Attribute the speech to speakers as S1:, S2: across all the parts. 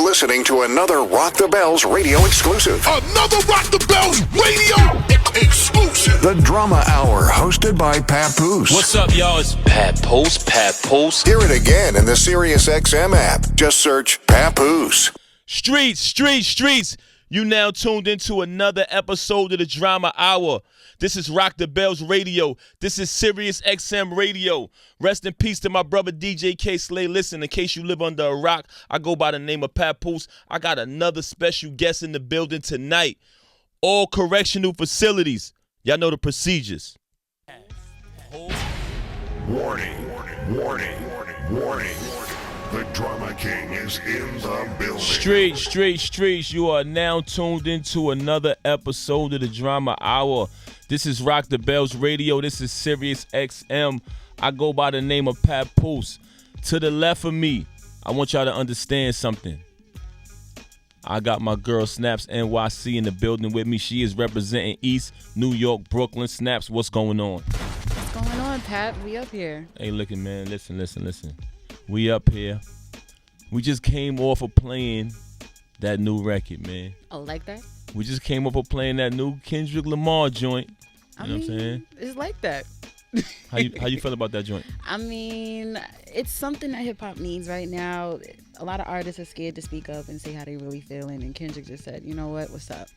S1: listening to another Rock the Bells radio exclusive.
S2: Another Rock the Bells radio exclusive.
S1: The Drama Hour, hosted by Papoose.
S3: What's up, y'all? It's Papoose.
S1: Hear it again in the Sirius XM app. Just search Papoose.
S3: Streets. You now tuned into another episode of the Drama Hour. This is Rock the Bells Radio. This is Sirius XM Radio. Rest in peace to my brother DJ K Slay. Listen, in case you live under a rock, I go by the name of Papoose. I got another special guest in the building tonight. All correctional facilities. Y'all know the procedures.
S2: Warning. The Drama King is in the building.
S3: Streets. You are now tuned into another episode of the Drama Hour. This is Rock the Bells Radio. This is Sirius XM. I go by the name of Papoose. To the left of me, I want y'all to understand something. I got my girl Snaps NYC in the building with me. She is representing East New York, Brooklyn. Snaps, what's going on?
S4: What's going on, Pat? We up here.
S3: Hey, looking, man. Listen. We up here. We just came off of playing that new record, man.
S4: Oh, like that?
S3: We just came off of playing that new Kendrick Lamar joint. You know what I'm saying?
S4: It's like that.
S3: How you feel about that joint?
S4: I mean, it's something that hip-hop needs right now. A lot of artists are scared to speak up and say how they really feeling, and Kendrick just said, you know what's up?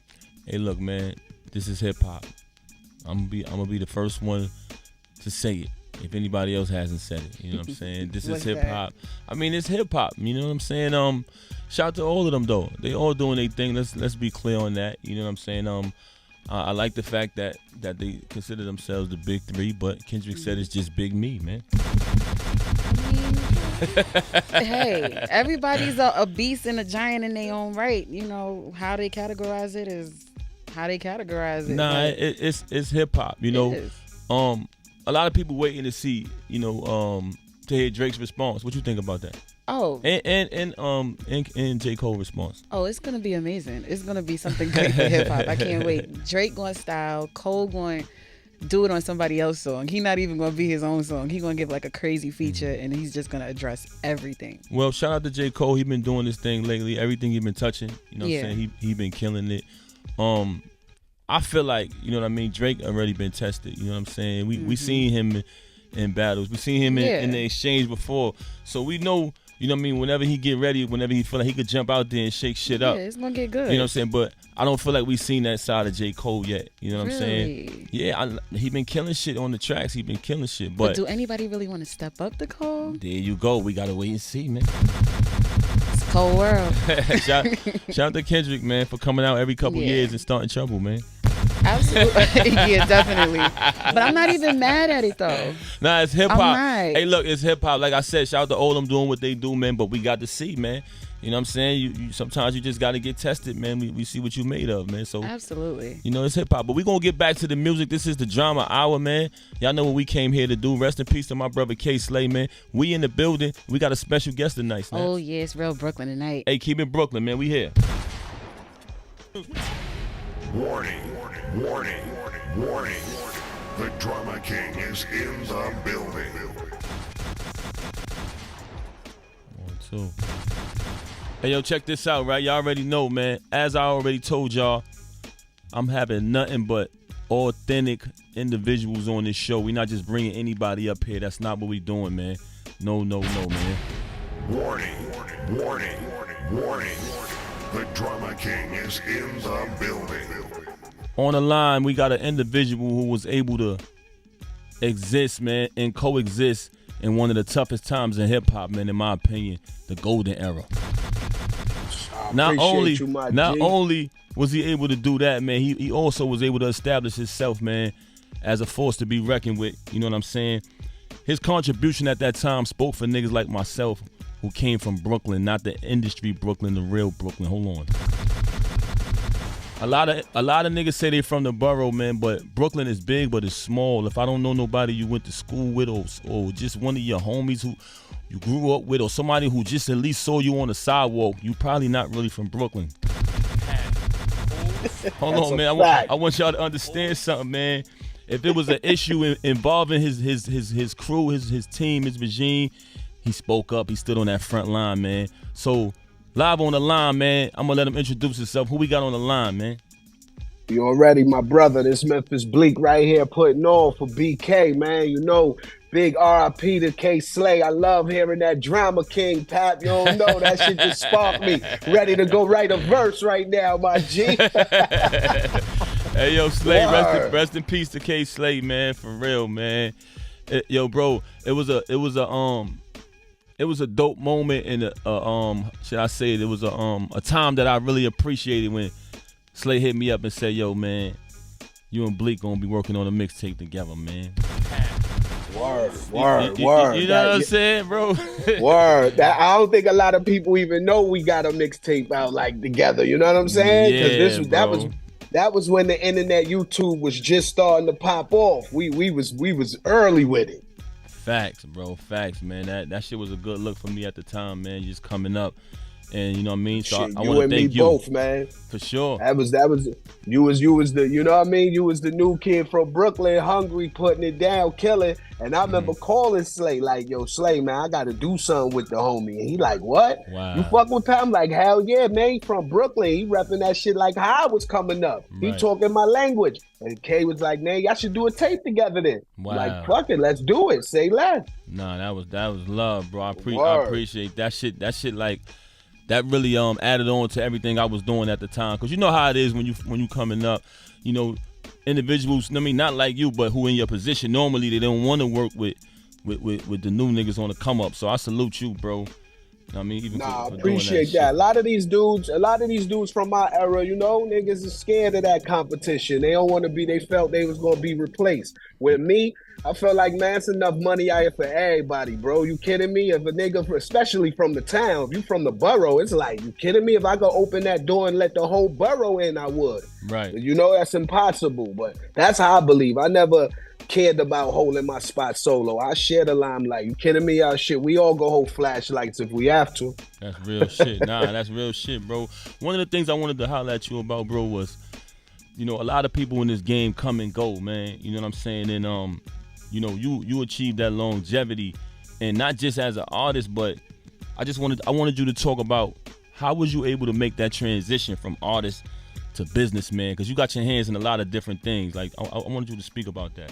S3: Hey, look, man, this is hip-hop. I'm gonna be the first one to say it. If anybody else hasn't said it, you know what I'm saying? This is hip hop. I mean, it's hip hop. You know what I'm saying? Shout out to all of them though. They all doing their thing. Let's be clear on that. You know what I'm saying? I like the fact that they consider themselves the big three, but Kendrick said it's just big me, man.
S4: I mean, hey, everybody's a beast and a giant in their own right. You know how they categorize it is how they categorize it.
S3: Nah, it's hip hop. You know, a lot of people waiting to see, you know, to hear Drake's response. What you think about that?
S4: Oh,
S3: and J. Cole response.
S4: Oh, it's gonna be amazing. It's gonna be something great for hip hop. I can't wait. Drake going style, Cole going do it on somebody else's song. He not even gonna be his own song. He gonna give like a crazy feature, and he's just gonna address everything.
S3: Well, shout out to J. Cole. He been doing this thing lately. Everything he been touching, you know what I'm saying? He been killing it. I feel like, you know what I mean, Drake already been tested, you know what I'm saying? We seen him in battles. We seen him in the exchange before. So we know, you know what I mean, whenever he get ready, whenever he feel like he could jump out there and shake shit up.
S4: Yeah, it's going to get good.
S3: You know what I'm saying? But I don't feel like we seen that side of J. Cole yet. You know what I'm saying? Yeah, he been killing shit on the tracks. He been killing shit. But
S4: do anybody really want to step up to Cole?
S3: There you go. We got to wait and see, man.
S4: It's a cold world.
S3: shout out to Kendrick, man, for coming out every couple years and starting trouble, man.
S4: Absolutely. Yeah, definitely. But I'm not even mad at it, though.
S3: Nah, it's hip-hop.
S4: Right.
S3: Hey, look, it's hip-hop. Like I said, shout out to all them doing what they do, man, but we got to see, man. You know what I'm saying? You sometimes you just got to get tested, man. We see what you made of, man. So
S4: absolutely.
S3: You know, it's hip-hop. But we going to get back to the music. This is the Drama Hour, man. Y'all know what we came here to do. Rest in peace to my brother K Slay, man. We in the building. We got a special guest tonight, man.
S4: Oh, yeah, it's real Brooklyn tonight.
S3: Hey, keep it Brooklyn, man. We here.
S2: Warning. The Drama King is in the building.
S3: 1, 2. Hey, yo, check this out, right? Y'all already know, man. As I already told y'all, I'm having nothing but authentic individuals on this show. We not just bringing anybody up here. That's not what we doing, man. No, man.
S2: Warning. The Drama King is in the building.
S3: On the line, we got an individual who was able to exist, man, and coexist in one of the toughest times in hip-hop, man, in my opinion, the golden era. Not only was he able to do that, man, he also was able to establish himself, man, as a force to be reckoned with. You know what I'm saying? His contribution at that time spoke for niggas like myself who came from Brooklyn, not the industry Brooklyn, the real Brooklyn. Hold on. A lot of niggas say they from the borough, man, but Brooklyn is big, but it's small. If I don't know nobody you went to school with or just one of your homies who you grew up with or somebody who just at least saw you on the sidewalk, you probably not really from Brooklyn. Hold on, man. I want y'all to understand something, man. If it was an issue involving his crew, his team, his regime, he spoke up. He stood on that front line, man. So Live on the line, man. I'm gonna let him introduce himself. Who we got on the line, man?
S5: You already, my brother. This Memphis Bleek right here putting on for BK, man. You know, big RIP to K Slay. I love hearing that drama king, Pap. You don't know, that shit just sparked me. Ready to go write a verse right now, my G.
S3: Hey, yo, Slay, rest in peace to K Slay, man. For real, man. Yo, bro, it was a dope moment, and should I say it was a time that I really appreciated when Slay hit me up and said, "Yo, man, you and Bleek gonna be working on a mixtape together, man."
S5: Word.
S3: You know what I'm saying, bro?
S5: Word. I don't think a lot of people even know we got a mixtape out like together. You know what I'm saying? Because that was when the internet, YouTube was just starting to pop off. We was early with it.
S3: Facts, bro. Facts, man. That shit was a good look for me at the time, man. Just coming up. And you know what I mean? So
S5: Shit,
S3: I want to thank you.
S5: Both, man.
S3: For sure.
S5: That was you was the, you know what I mean? You was the new kid from Brooklyn, hungry, putting it down, killing. And I remember calling Slay, like, yo, Slay, man, I gotta do something with the homie. And he like, what?
S3: Wow.
S5: You fuck with Pat? I'm like, hell yeah, man. He from Brooklyn. He repping that shit like how I was coming up. He talking my language. And K was like, man, y'all should do a tape together then.
S3: Wow.
S5: Like, fuck it, let's do it. Say less.
S3: Nah, that was love, bro. I appreciate that shit. That shit, like, that really added on to everything I was doing at the time. Cause you know how it is when you coming up, you know, individuals, I mean, not like you, but who in your position, normally they don't want to work with the new niggas on the come up. So I salute you, bro. I mean, even
S5: I
S3: for
S5: appreciate
S3: that.
S5: A lot of these dudes from my era, you know, niggas is scared of that competition. They don't want to be, they felt they was going to be replaced. With me, I felt like, man, it's enough money out here for everybody, bro. You kidding me? If a nigga, especially from the town, if you from the borough, it's like, you kidding me? If I could open that door and let the whole borough in, I would.
S3: Right.
S5: You know, that's impossible, but that's how I believe. I never cared about holding my spot solo. I share the limelight. You kidding me? Shit, we all go hold flashlights if we have to.
S3: That's real shit. Nah, that's real shit, bro. One of the things I wanted to holler at you about, bro, was, you know, a lot of people in this game come and go, man. You know what I'm saying? And you know, you achieved that longevity, and not just as an artist, but I wanted you to talk about how was you able to make that transition from artist to businessman? Because you got your hands in a lot of different things. Like, I wanted you to speak about that.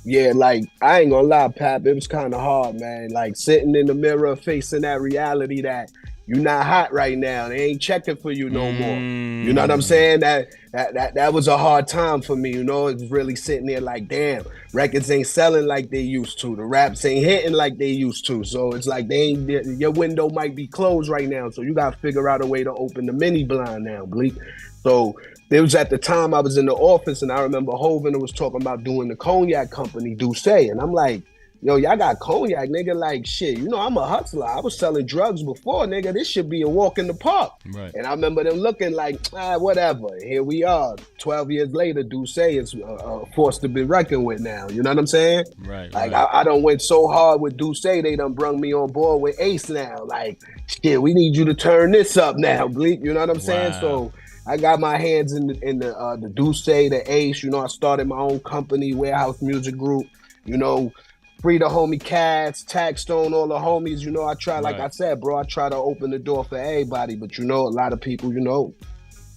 S5: Yeah, like, I ain't gonna lie, Pap, it was kind of hard, man. Like, sitting in the mirror, facing that reality that you're not hot right now. They ain't checking for you no more. You know what I'm saying? That was a hard time for me, you know? It was really sitting there like, damn, records ain't selling like they used to. The raps ain't hitting like they used to. So it's like your window might be closed right now. So you got to figure out a way to open the mini blind now, Bleak. So it was at the time I was in the office, and I remember Hovind was talking about doing the cognac company, Douce. And I'm like, yo, y'all got cognac, nigga. Like, shit, you know, I'm a hustler. I was selling drugs before, nigga. This should be a walk in the park.
S3: Right.
S5: And I remember them looking like, whatever. Here we are. 12 years later, Douce is a force to be reckoned with now. You know what I'm saying?
S3: Right.
S5: Like,
S3: right.
S5: I done went so hard with Douce, they done brung me on board with Ace now. Like, shit, we need you to turn this up now, Bleak. You know what I'm saying? So I got my hands in the Douce, the Ace. You know, I started my own company, Warehouse Music Group. You know, free the homie Cats, Taxstone, all the homies. You know, I try, like I said, bro, I try to open the door for everybody. But, you know, a lot of people, you know,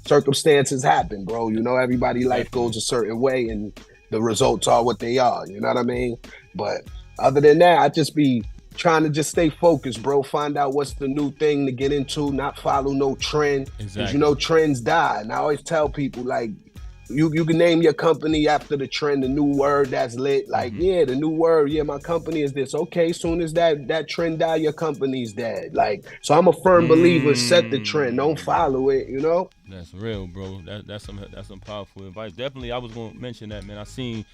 S5: circumstances happen, bro. You know, everybody's life goes a certain way and the results are what they are. You know what I mean? But other than that, I just be trying to just stay focused, bro. Find out what's the new thing to get into, not follow no trend. Because, you know, trends die. And I always tell people, like, you can name your company after the trend, the new word that's lit. Like, yeah, the new word, yeah, my company is this. Okay, soon as that trend die, your company's dead. Like, so I'm a firm believer, set the trend, don't follow it, you know?
S3: That's real, bro. That's some powerful advice. Definitely, I was going to mention that, man. I seen,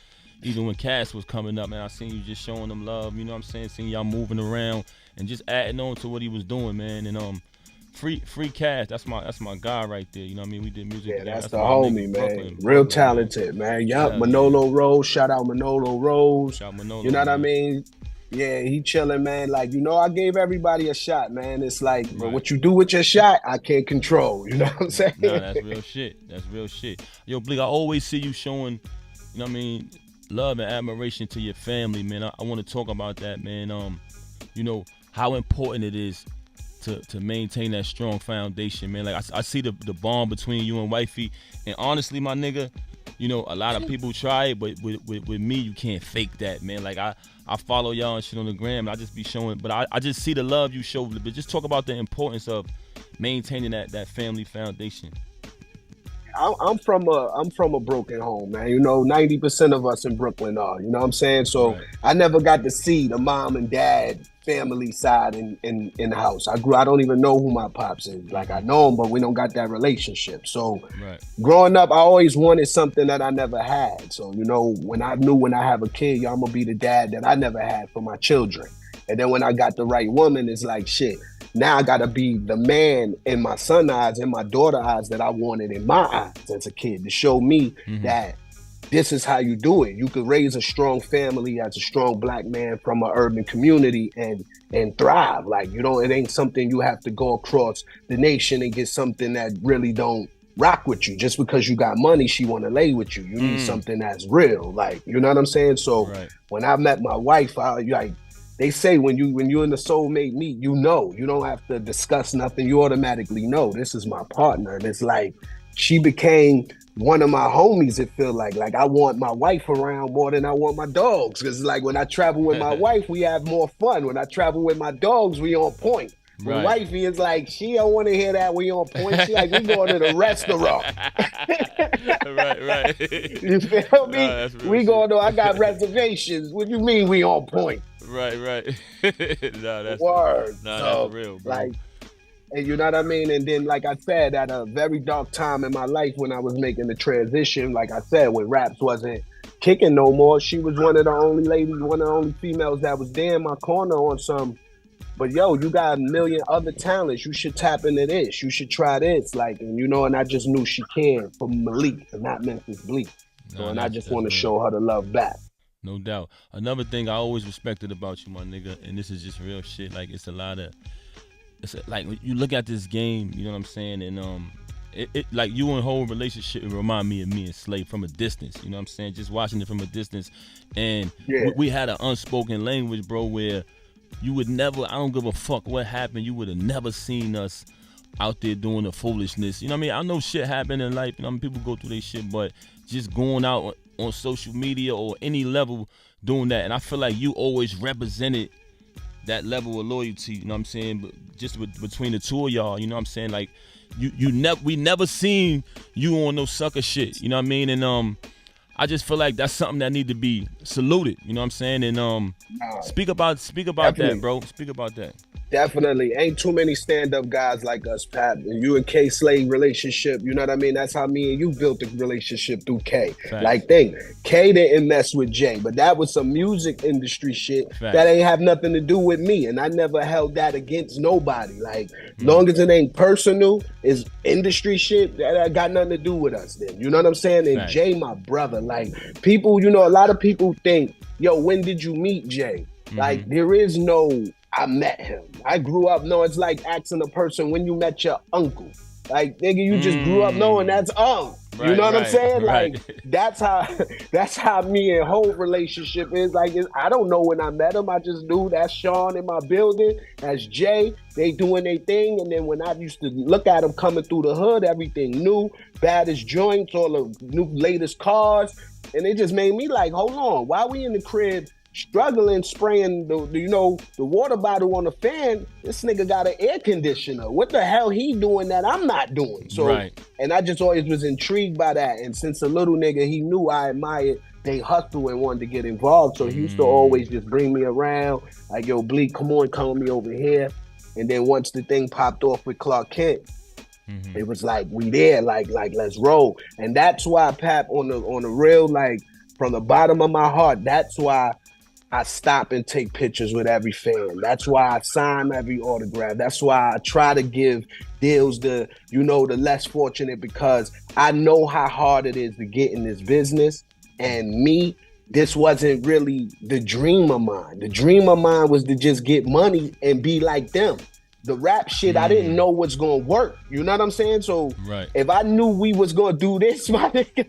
S3: even when Cass was coming up, man, I seen you just showing them love, you know what I'm saying? Seeing y'all moving around and just adding on to what he was doing, man. And Free Cash, that's my guy right there. You know what I mean? We did music.
S5: Yeah,
S3: together.
S5: that's the homie, man.
S3: Brooklyn,
S5: Real talented, man. Yup,
S3: Yeah,
S5: Manolo Rose. Shout out Manolo Rose.
S3: Shout Manolo,
S5: you know what I
S3: man.
S5: mean? Yeah, he chilling, man. Like, you know, I gave everybody a shot, man. It's like, but what you do with your shot, I can't control. You know what I'm saying?
S3: Nah, that's real shit. That's real shit. Yo, Bleek, I always see you showing, you know what I mean, love and admiration to your family, man. I want to talk about that, man. You know, how important it is to maintain that strong foundation, man. Like I see the bond between you and wifey, and honestly, my nigga, you know, a lot of people try it, but with me, you can't fake that, man. Like I follow y'all and shit on the gram, and I just be showing, but I just see the love you show. But just talk about the importance of maintaining that family foundation.
S5: I'm from a broken home, man. You know, 90% of us in Brooklyn are. You know what I'm saying? So
S3: Right.
S5: I never got to see the mom and dad family side in the house. I don't even know who my pops is. Like, I know him, but we don't got that relationship. So
S3: Right.
S5: growing up, I always wanted something that I never had. So, you know, when I have a kid, I'm gonna be the dad that I never had for my children. And then when I got the right woman, it's like, shit, now I gotta be the man in my son's eyes, in my daughter's eyes that I wanted in my eyes as a kid, to show me that this is how you do it. You could raise a strong family as a strong black man from an urban community and thrive. Like, you know, it ain't something you have to go across the nation and get something that really don't rock with you. Just because you got money, she want to lay with you. You need something that's real. Like, you know what I'm saying? So when I met my wife, they say when you and the soulmate meet, you know, you don't have to discuss nothing. You automatically know this is my partner. And it's like, she became one of my homies. It feel like I want my wife around more than I want my dogs. Cause like when I travel with my wife, we have more fun. When I travel with my dogs, we on point. But wifey is like, she don't want to hear that we on point. She like, we going to the restaurant.
S3: right.
S5: You feel me?
S3: Nah,
S5: we going to, I got reservations. What you mean we on point?
S3: Right. Nah, that's
S5: Word.
S3: Nah,
S5: So,
S3: that's real, bro.
S5: like, and you know what I mean? And then, like I said, at a very dark time in my life when I was making the transition, like I said, when raps wasn't kicking no more, she was one of the only females that was there in my corner on some, but yo, you got a million other talents. You should tap into this. You should try this. Like, and you know, and I just knew she can from Malik and not Memphis Bleek. So,
S3: Nah,
S5: and I just want to
S3: real.
S5: show her the love back.
S3: No doubt. Another thing I always respected about you, my nigga, and this is just real shit. Like, like when you look at this game, you know what I'm saying, and it like you and whole relationship remind me of me and Slave from a distance. You know what I'm saying, just watching it from a distance, and we had an unspoken language, bro, where you would never. I don't give a fuck what happened. You would have never seen us out there doing the foolishness. You know what I mean? I know shit happen in life. You know, I mean, people go through their shit, but just going out on social media or any level doing that, and I feel like you always represented that level of loyalty, you know what I'm saying, but just between the two of y'all, you know what I'm saying, like we never seen you on no sucker shit, you know what I mean, and I just feel like that's something that need to be saluted, you know what I'm saying, and speak about that, bro, speak about that.
S5: Definitely. Ain't too many stand-up guys like us, Pat. And you and K Slade relationship, you know what I mean? That's how me and you built the relationship through K.
S3: Facts.
S5: Like, think, K didn't mess with Jay, but that was some music industry shit that ain't have nothing to do with me. And I never held that against nobody. Like, long as it ain't personal, it's industry shit, that got nothing to do with us then. You know what I'm saying? And Jay, my brother, like, people, you know, a lot of people think, yo, when did you meet Jay? Like, there is no, I met him. I grew up, no, it's like asking a person when you met your uncle. Like, nigga, you just grew up knowing that's you know what I'm saying? Like, that's how me and whole relationship is. Like, I don't know when I met him. I just knew that's Sean in my building. That's Jay. They doing their thing. And then when I used to look at them coming through the hood, everything new, baddest joints, all the new latest cars. And it just made me like, hold on, why we in the crib struggling, spraying the water bottle on the fan? This nigga got an air conditioner. What the hell he doing that I'm not doing? So, and I just always was intrigued by that. And since a little nigga, he knew I admired they hustle and wanted to get involved. So he used to always just bring me around. Like, yo, Bleek, come on me over here. And then once the thing popped off with Clark Kent, it was like, we there, like let's roll. And that's why, Pap, on the real, like, from the bottom of my heart, that's why I stop and take pictures with every fan. That's why I sign every autograph. That's why I try to give deals to, you know, the less fortunate, because I know how hard it is to get in this business. And me, this wasn't really the dream of mine. The dream of mine was to just get money and be like them. the rap shit, I didn't know what's gonna work. You know what I'm saying? So if I knew we was gonna do this, my nigga,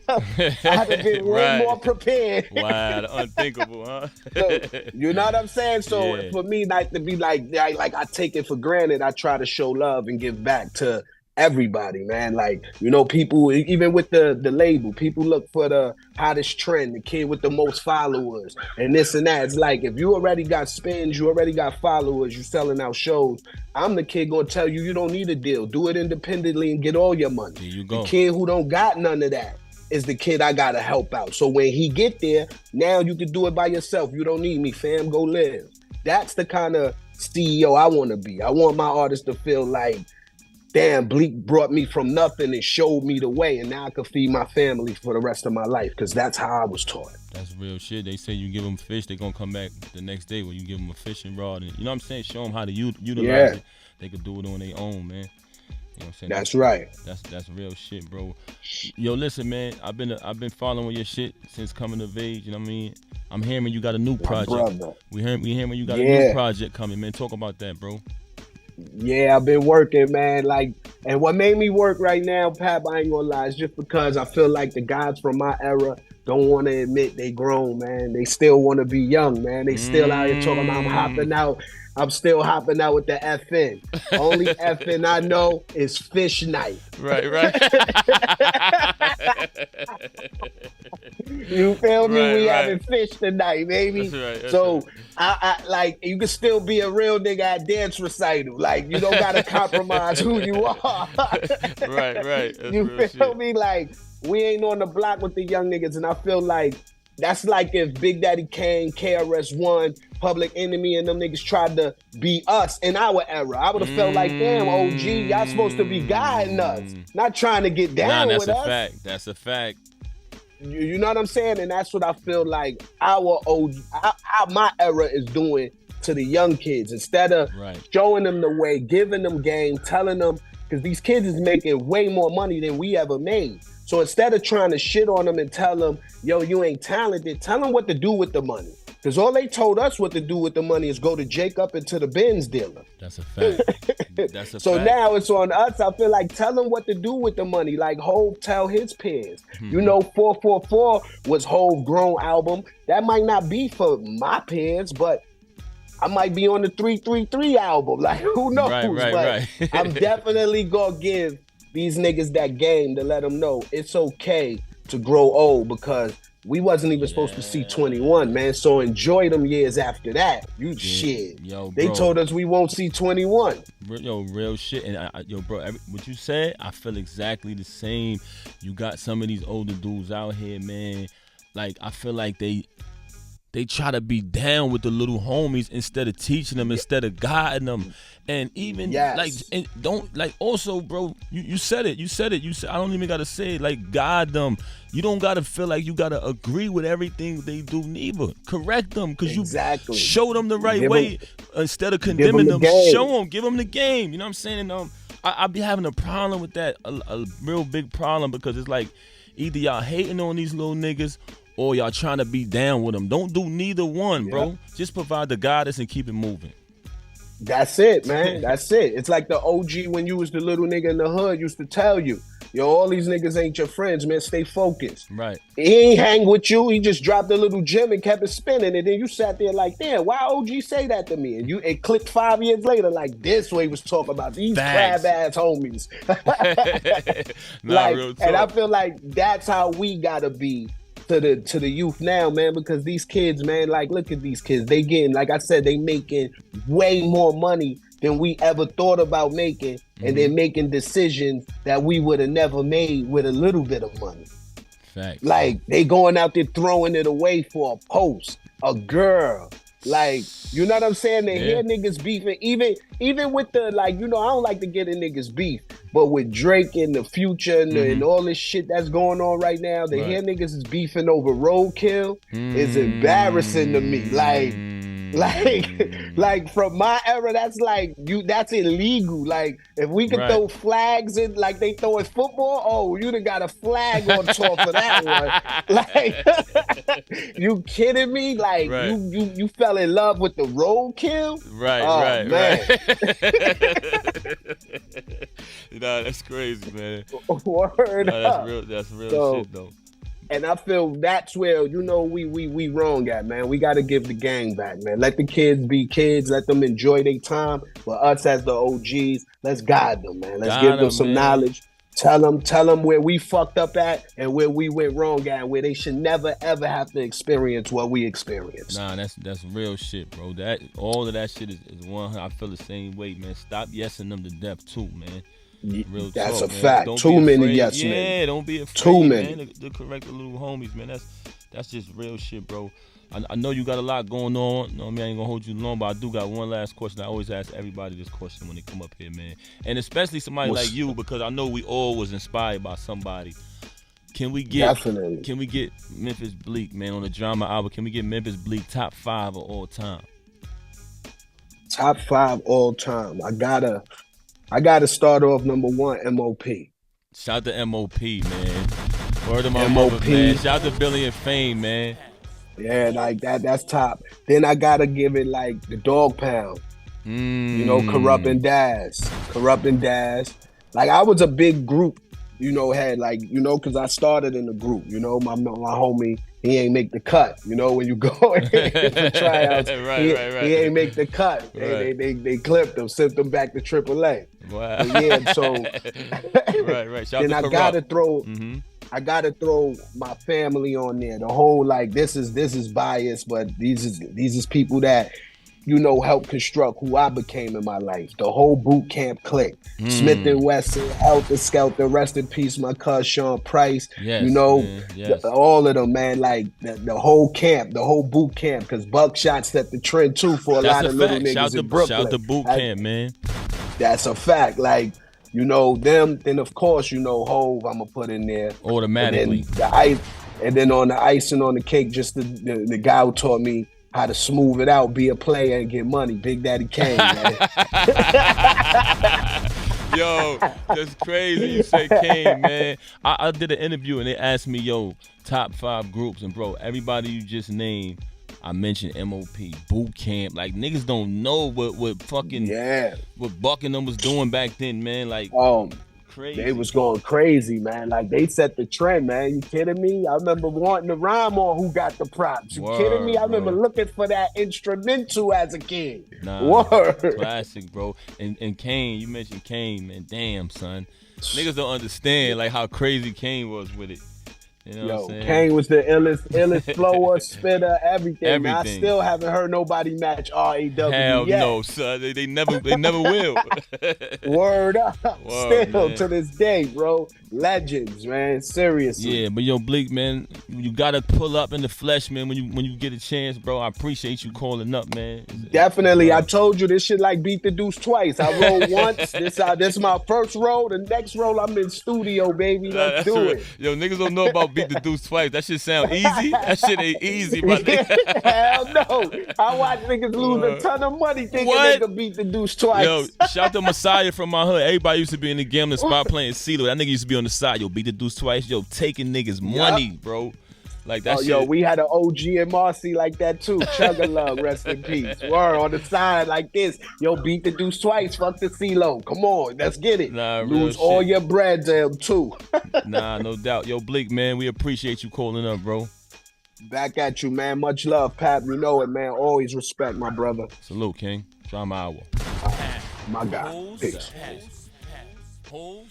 S5: I'd have been way more prepared.
S3: Wow, unthinkable, huh?
S5: So, you know what I'm saying? So for me, not to be like I take it for granted, I try to show love and give back to everybody, man. Like, you know, people, even with the label, people look for the hottest trend, the kid with the most followers, and this and that. It's like, if you already got spins, you already got followers, you selling out shows, I'm the kid gonna tell you don't need a deal. Do it independently and get all your money.
S3: There you go.
S5: The kid who don't got none of that is the kid I gotta help out. So when he get there, now you can do it by yourself. You don't need me, fam. Go live. That's the kind of CEO I want to be. I want my artists to feel like, damn, Bleek brought me from nothing and showed me the way, and now I can feed my family for the rest of my life, because that's how I was taught.
S3: That's real shit. They say you give them fish, they gonna come back the next day when you give them a fishing rod, and you know what I'm saying? Show them how to utilize it. They could do it on their own, man. You know what I'm saying?
S5: That's right.
S3: That's real shit, bro. Yo, listen, man. I've been following your shit since coming of age. You know what I mean? I'm hearing you got a new project. We hearing you got a new project coming, man. Talk about that, bro.
S5: Yeah, I've been working, man. Like, and what made me work right now, Pap, I ain't gonna lie, is just because I feel like the guys from my era don't want to admit they grown, man. They still want to be young, man. They still out here talking about I'm hopping out. I'm still hopping out with the FN. Only FN I know is fish night.
S3: Right.
S5: You feel me? We having fish tonight, baby.
S3: That's
S5: so I like, you can still be a real nigga at dance recital. Like, you don't gotta compromise who you are.
S3: Right.
S5: You feel me? Like, we ain't on the block with the young niggas, and I feel like that's like if Big Daddy Kane, KRS-One, Public Enemy, and them niggas tried to be us in our era. I would have felt like, damn, OG, y'all supposed to be guiding us, not trying to get down with us.
S3: That's a fact.
S5: You know what I'm saying? And that's what I feel like my era is doing to the young kids. Instead of showing them the way, giving them game, telling them, because these kids is making way more money than we ever made. So instead of trying to shit on them and tell them, yo, you ain't talented, tell them what to do with the money. Because all they told us what to do with the money is go to Jacob and to the Benz dealer.
S3: That's a fact.
S5: So now it's on us. I feel like tell them what to do with the money. Like Hov tell his peers. You know, 444 was Hov grown album. That might not be for my peers, but I might be on the 333 album. Like, who knows?
S3: Right.
S5: I'm definitely going to give these niggas that game to let them know it's okay to grow old, because we wasn't even supposed to see 21, man. So enjoy them years after that. Shit.
S3: Yo, bro.
S5: They told us we won't see 21.
S3: Yo, real shit. And yo, bro, what you said, I feel exactly the same. You got some of these older dudes out here, man. Like, I feel like they try to be down with the little homies instead of teaching them, instead of guiding them. And even also, bro, you said it. You said I don't even gotta say it. Like, guide them. You don't gotta feel like you gotta agree with everything they do neither. Correct them, because you show them the right way instead of condemning them. Show them, give them the game. You know what I'm saying? And I be having a problem with that, a real big problem, because it's like either y'all hating on these little niggas or y'all trying to be down with them. Don't do neither one, bro. Just provide the guidance and keep it moving.
S5: That's it, man. That's it. It's like the OG when you was the little nigga in the hood used to tell you, yo, all these niggas ain't your friends, man. Stay focused.
S3: Right.
S5: He ain't hang with you. He just dropped a little gem and kept it spinning. And then you sat there like, damn, why OG say that to me? And it clicked 5 years later like this way he was talking about these crab ass homies.
S3: Real talk.
S5: And I feel like that's how we gotta be to the youth now, man, because these kids, man, like, look at these kids. They getting, like I said, they making way more money than we ever thought about making, and they're making decisions that we would have never made with a little bit of money.
S3: Facts.
S5: Like, they going out there throwing it away for a post, a girl. Like, you know what I'm saying? They hear niggas beefing, even with the, like, you know, I don't like to get in niggas beef, but with Drake and the Future and all this shit that's going on right now, they hear niggas is beefing over roadkill is embarrassing to me. Like, Like from my era, that's illegal. Like if we could throw flags in like they throw in football, oh, you'd have got a flag on top of that one. Like you kidding me? Like you fell in love with the roadkill?
S3: Right.
S5: Man.
S3: Nah, that's crazy, man.
S5: Word up.
S3: That's real shit though.
S5: And I feel that's where, we wrong at, man. We got to give the gang back, man. Let the kids be kids. Let them enjoy their time. But us as the OGs, let's guide them, man. Let's give them some knowledge. Tell them where we fucked up at and where we went wrong at, and where they should never, ever have to experience what we experienced.
S3: Nah, that's real shit, bro. All of that shit is one. I feel the same way, man. Stop yesing them to death, too, man. Real
S5: that's
S3: talk,
S5: a
S3: man.
S5: fact.
S3: Don't
S5: Too many yes men.
S3: Yeah, don't be afraid,
S5: Too many.
S3: man. To correct the little homies, man. That's just real shit, bro. I know you got a lot going on. No, I ain't gonna hold you long, but I do got one last question. I always ask everybody this question when they come up here, man. And especially somebody like you, because I know we all was inspired by somebody. Can we get Memphis Bleek, man, on the Drama Hour? Can we get Memphis Bleek top 5 of all time?
S5: Top 5 all time. I gotta start off number 1, MOP.
S3: Shout to MOP, man. Word of my mother, man. Shout to Billy and Fame, man.
S5: Yeah, like that's top. Then I gotta give it like the Dog Pound. Corrupt and Daz. Like I was a big group, had like, because I started in the group. My homie, he ain't make the cut. When you go in for tryouts, he ain't make the cut.
S3: Right.
S5: They clipped him, sent him back to AAA.
S3: Wow.
S5: But yeah, so
S3: right. Shout
S5: then
S3: to
S5: I
S3: Corrupt.
S5: gotta throw. I gotta throw my family on there. The whole like this is biased, but these is people that help construct who I became in my life. The whole boot camp clique, Smith and Wesson, Helter Skelter, rest in peace, my cousin Sean Price.
S3: Yes, yes.
S5: All of them, man. Like the whole camp, the whole boot camp, because Buckshot set the trend too for a lot of little niggas in Brooklyn.
S3: Shout to boot camp, man.
S5: That's a fact. Like. Them, then of course, Hove, I'm gonna put in there.
S3: Automatically.
S5: And then the ice, and then on the icing on the cake, just the guy who taught me how to smooth it out, be a player and get money, Big Daddy Kane, man.
S3: Yo, that's crazy you say Kane, man. I did an interview and they asked me, top 5 groups, and bro, everybody you just named, I mentioned MOP, boot camp. Like niggas don't know what fucking what Buck and them was doing back then, man. Like crazy.
S5: They was going crazy, man. Like they set the trend, man. You kidding me? I remember wanting to rhyme on Who Got the Props. You kidding me? I remember looking for that instrumental as a kid. Word.
S3: Classic, bro. And Kane, you mentioned Kane, man. Damn, son. Niggas don't understand like how crazy Kane was with it. You know what I'm saying?
S5: Kane was the illest flower, spitter, everything. Man, I still haven't heard nobody match R.A.W.
S3: Hell
S5: yet.
S3: no, son. They never will.
S5: Word up. Still
S3: man.
S5: to this day, bro. Legends, man. Seriously.
S3: Yeah, but Bleek, man, you gotta pull up in the flesh, man, when you get a chance, bro. I appreciate you calling up, man.
S5: Definitely. I told you this shit like Beat the Deuce twice. I rolled once. This my first roll. The next roll, I'm in studio, baby. Let's do it.
S3: Yo, niggas don't know about Beat the Deuce twice. That shit sound easy. That shit ain't easy, my nigga.
S5: Hell no. I watch niggas lose a ton of money thinking they could beat the Deuce twice.
S3: Yo, shout to Messiah from my hood. Everybody used to be in the gambling spot playing CeeLo. That nigga used to be on the side. Yo, Beat the Deuce twice. Yo, taking niggas money, bro. Like that shit.
S5: Yo, we had an OG in Marcy like that too. Chugga-Lug, rest in peace. Word on the side like this. Yo, Beat the Deuce twice. Fuck the CeeLo. Come on, let's get it.
S3: Nah,
S5: lose all your bread to him too.
S3: Nah, no doubt. Yo, Bleek, man, we appreciate you calling up, bro.
S5: Back at you, man. Much love, Pap. You know it, man. Always respect, my brother.
S3: Salute, King. Drama Hour.
S5: My guy. Peace.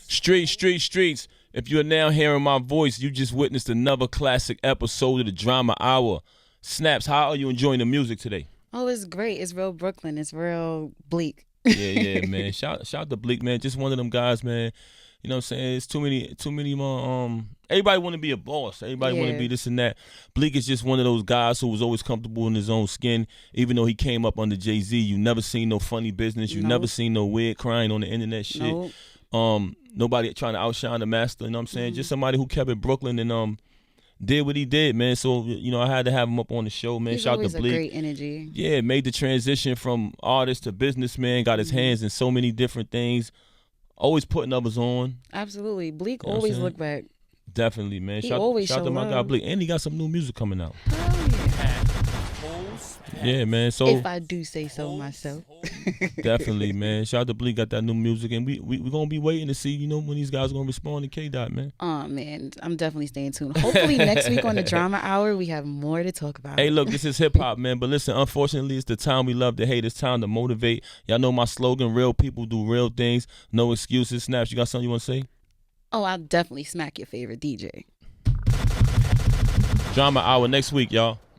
S3: Streets. If you are now hearing my voice, you just witnessed another classic episode of the Drama Hour. Snaps, how are you enjoying the music today?
S4: Oh, it's great. It's real Brooklyn. It's real Bleak.
S3: Yeah, man. Shout to Bleek, man. Just one of them guys, man. You know what I'm saying? It's too many more. Everybody want to be a boss. Everybody want to be this and that. Bleek is just one of those guys who was always comfortable in his own skin. Even though he came up under Jay-Z, you never seen no funny business. You never seen no weird crying on the internet shit.
S4: Nope.
S3: Nobody trying to outshine the master. You know what I'm saying? Just somebody who kept it Brooklyn and did what he did, man. So, you know, I had to have him up on the show, man.
S4: He's
S3: Shout out
S4: always
S3: to
S4: a
S3: Bleek.
S4: great energy.
S3: Yeah, made the transition from artist to businessman, got his hands in so many different things, always putting others on.
S4: Absolutely. Bleek
S3: You know what I'm
S4: always
S3: saying?
S4: look back.
S3: Definitely, man.
S4: He
S3: Shout
S4: always
S3: out to
S4: show
S3: my guy
S4: love.
S3: Bleek. And he got some new music coming out.
S4: Hell yeah.
S3: Yeah, man. So
S4: If I do say so myself.
S3: definitely, man. Shout out to Bleek, got that new music, and we gonna be waiting to see, you know, when these guys gonna respond to K-Dot, man.
S4: Oh man, I'm definitely staying tuned. Hopefully next week on the Drama Hour we have more to talk about.
S3: Hey, look, this is hip hop, man. But listen, unfortunately, it's the time we love to hate. It's time to motivate. Y'all know my slogan: real people do real things. No excuses. Snaps, you got something you want to say?
S4: Oh, I'll definitely smack your favorite DJ.
S3: Drama Hour next week, y'all.